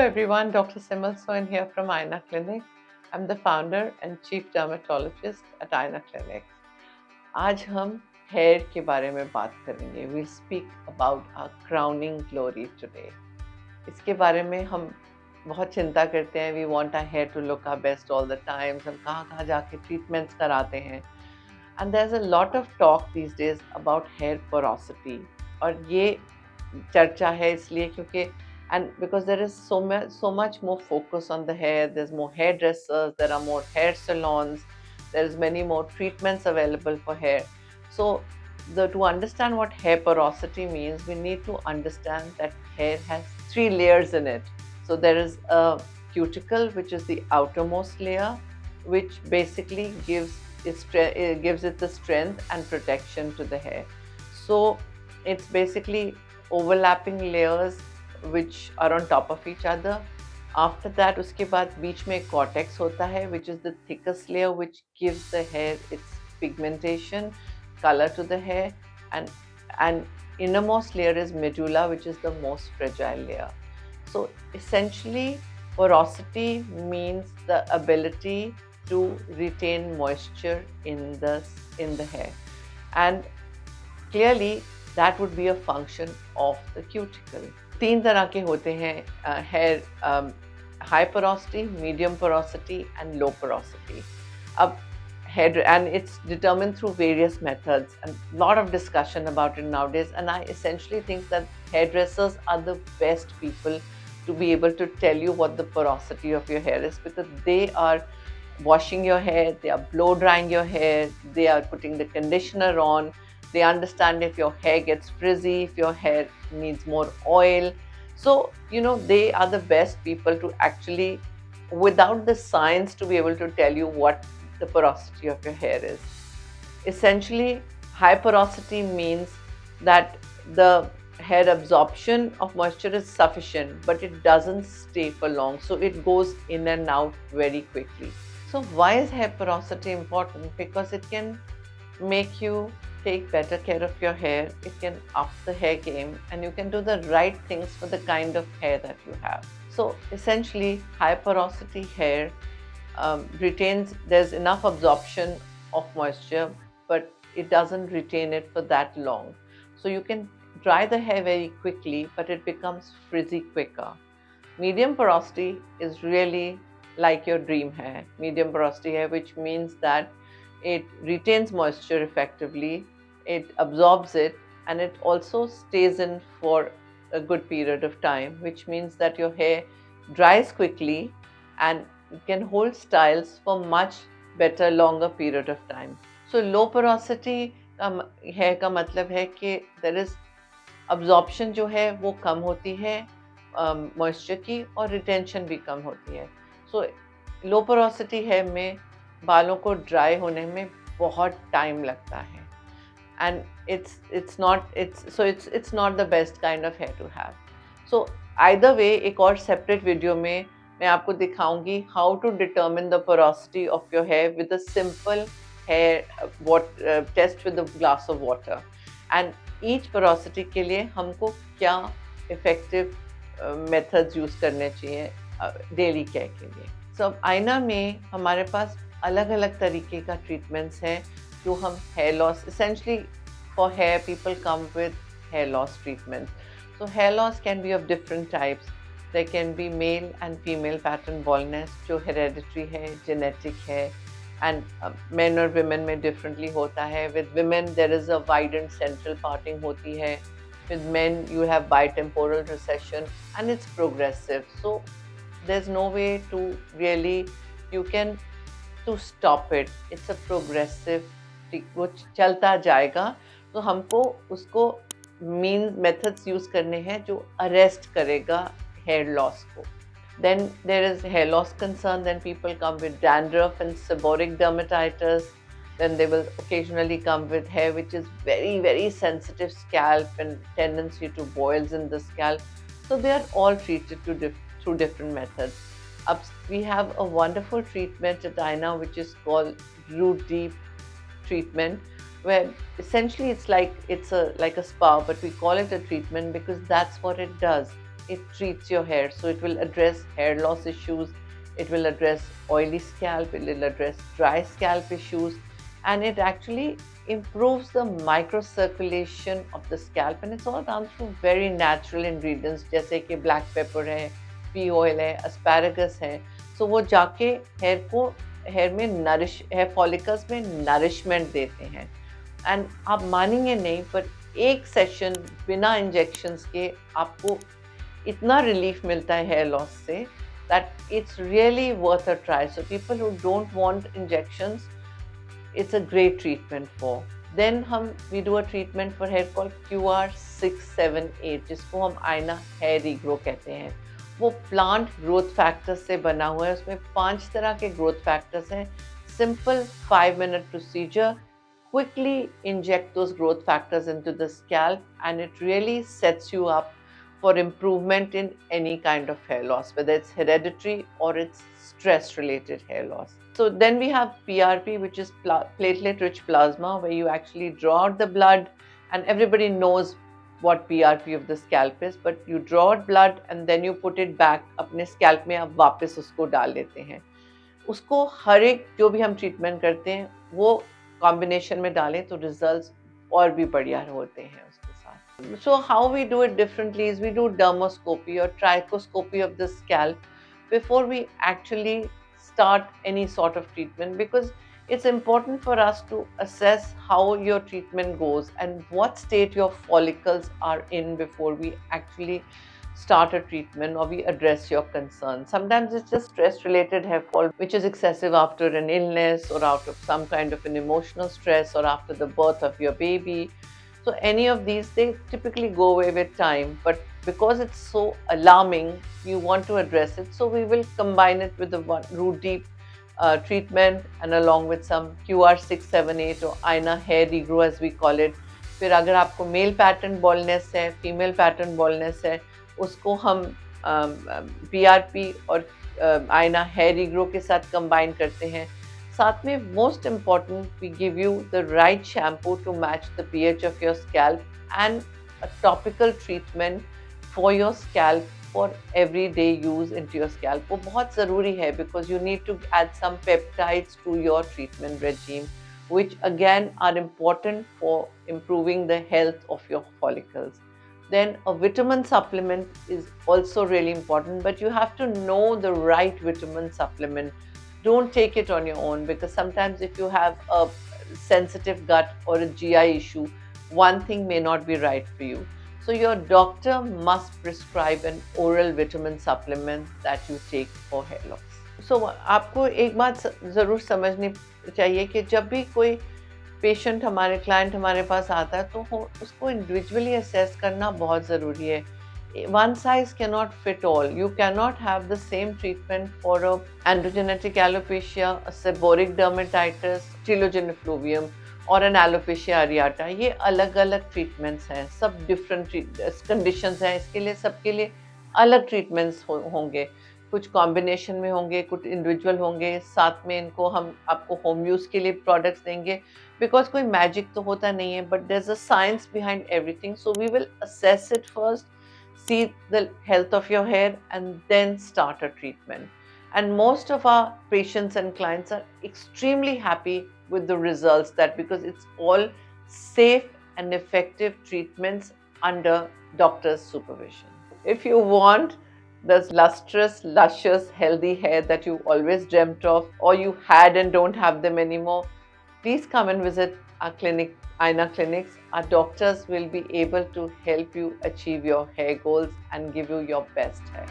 everyone, Dr. Simal Soin here from AAYNA Clinic. I'm the founder and chief dermatologist at AAYNA Clinic. आज हम hair के बारे में बात करेंगे. We'll speak about our crowning glory today. इसके बारे में हम बहुत चिंता करते हैं. We want our hair to look our best all the time. हम कहाँ जाके treatments कराते हैं. And there's a lot of talk these days about hair porosity. और ये चर्चा है इसलिए क्योंकि and because there is so much more focus on the hair, there's more hairdressers, there are more hair salons, there's many more treatments available for hair. So to understand what hair porosity means, we need to understand that hair has 3 layers in it. So there is a cuticle, which is the outermost layer, which basically gives it the strength and protection to the hair. So it's basically overlapping layers which are on top of each other. After that, उसके बाद बीच में cortex होता है, which is the thickest layer, which gives the hair its pigmentation, color to the hair, and innermost layer is medulla, which is the most fragile layer. So essentially, porosity means the ability to retain moisture in the hair, and clearly that would be a function of the cuticle. 3 तरह के होते हैं hair, high porosity, medium porosity and low porosity. अब hair, and it's determined through various methods, and a lot of discussion about it nowadays, and I essentially think that hairdressers are the best people to be able to tell you what the porosity of your hair is, because they are washing your hair, they are blow drying your hair, they are putting the conditioner on, they understand if your hair gets frizzy, if your hair needs more oil. So, they are the best people to actually, without the science, to be able to tell you what the porosity of your hair is. Essentially, high porosity means that the hair absorption of moisture is sufficient, but it doesn't stay for long. So it goes in and out very quickly. So why is hair porosity important? Because it can make you take better care of your hair, it can up the hair game, and you can do the right things for the kind of hair that you have. So essentially, high porosity hair there's enough absorption of moisture, but it doesn't retain it for that long. So you can dry the hair very quickly, but it becomes frizzy quicker. Medium porosity is really like your dream hair. Medium porosity hair, which means that it retains moisture effectively, it absorbs it, and it also stays in for a good period of time, which means that your hair dries quickly and you can hold styles for much better, longer period of time. So low porosity hair का मतलब है कि there is absorption जो है वो कम होती है moisture की, और retention भी कम होती है. So low porosity hair में बालों को ड्राई होने में बहुत टाइम लगता है, and it's not the best kind of hair to have. So either way, एक और separate video में मैं आपको दिखाऊंगी how to determine the porosity of your hair with a simple hair test with a glass of water, and each porosity के लिए हमको क्या effective methods use करने चाहिए daily care के लिए. So आईना में हमारे पास अलग अलग तरीके का treatments हैं जो हम hair loss, essentially for hair people come with hair loss treatments. So hair loss can be of different types. There can be male and female pattern baldness जो hereditary है, genetic है, and men और women में differently होता है. With women there is a widened central parting होती है. With men you have bitemporal recession, and it's progressive. So there's no way to really, to stop it. It's a progressive, वो चलता जाएगा. तो हमको उसको methods use करने हैं जो arrest करेगा hair loss को. Then there is hair loss concern. Then people come with dandruff and seborrheic dermatitis. Then they will occasionally come with hair which is very, very sensitive scalp and tendency to boils in the scalp. So they are all treated through different methods. We have a wonderful treatment at AAYNA which is called root deep treatment, where essentially it's like a spa, but we call it a treatment because that's what it does. it treats your hair. So it will address hair loss issues, it will address oily scalp, it will address dry scalp issues, and it actually improves the microcirculation of the scalp, and it's all done through very natural ingredients जैसे कि black pepper है, pea oil है, asparagus है. So वो जाके hair में hair follicles में nourishment देते हैं. And आप मानेंगे नहीं, पर एक सेशन बिना इंजेक्शंस के आपको इतना रिलीफ मिलता है हेयर लॉस से that it's really worth a try. So people who don't want injections, it's a great treatment for. Then we do a treatment for hair called QR678, जिसको हम आईना hair regrow कहते हैं. वो plant growth factors से बना हुआ है. उसमें 5 तरह के ग्रोथ फैक्टर्स हैं. Simple 5-minute procedure, quickly inject those growth factors into the scalp, and it really sets you up for improvement in any kind of hair loss, whether it's hereditary or it's stress-related hair loss. So then we have PRP, which is platelet-rich plasma, where you actually draw out the blood, and everybody knows what PRP of the scalp is, but you draw out blood and then you put it back. अपने scalp में आप वापस उसको डाल लेते हैं. उसको हर एक जो भी हम ट्रीटमेंट करते हैं वो कॉम्बिनेशन में डालें तो रिजल्ट्स और भी बढ़िया होते हैं उसके साथ. So how we do it differently is we do dermoscopy or trichoscopy of the scalp before we actually start any sort of treatment, because it's important for us to assess how your treatment goes and what state your follicles are in before we actually start a treatment or we address your concerns. Sometimes it's just stress-related hair fall, which is excessive after an illness or out of some kind of an emotional stress or after the birth of your baby. So any of these, they typically go away with time, but because it's so alarming, you want to address it. So we will combine it with the root deep treatment and along with some QR678 or AAYNA hair regrow as we call it. फिर अगर आपको male pattern baldness है, female pattern baldness है, उसको हम PRP और AAYNA hair regrow के साथ कंबाइन करते हैं. साथ में most important, we give you the right shampoo to match the pH of your scalp and a topical treatment for your scalp for everyday use into your scalp. वो बहुत ज़रूरी है because you need to add some peptides to your treatment regime, which again are important for improving the health of your follicles. Then a vitamin supplement is also really important, but you have to know the right vitamin supplement. Don't take it on your own, because sometimes if you have a sensitive gut or a GI issue, one thing may not be right for you. So your doctor must prescribe an oral vitamin supplement that you take for hair loss. So आपको एक बात ज़रूर समझनी चाहिए कि जब भी कोई पेशेंट हमारे क्लाइंट हमारे पास आता है तो उसको इंडिविजुअली असेस करना बहुत ज़रूरी है. One size cannot fit all. You cannot have the same treatment for a androgenetic alopecia, a seborrheic dermatitis, telogen effluvium और an alopecia areata. ये अलग अलग treatments हैं, सब different conditions हैं. इसके लिए सबके लिए अलग treatments होंगे. कुछ combination में होंगे, कुछ individual होंगे. साथ में इनको हम आपको home use के लिए products देंगे, because कोई magic तो होता नहीं है, but there's a science behind everything. So we will assess it first, see the health of your hair, and then start a treatment. And most of our patients and clients are extremely happy with the results, because it's all safe and effective treatments under doctor's supervision. If you want the lustrous, luscious, healthy hair that you always dreamt of, or you had and don't have them anymore, please come and visit our clinic, AAYNA Clinics. Our doctors will be able to help you achieve your hair goals and give you your best hair.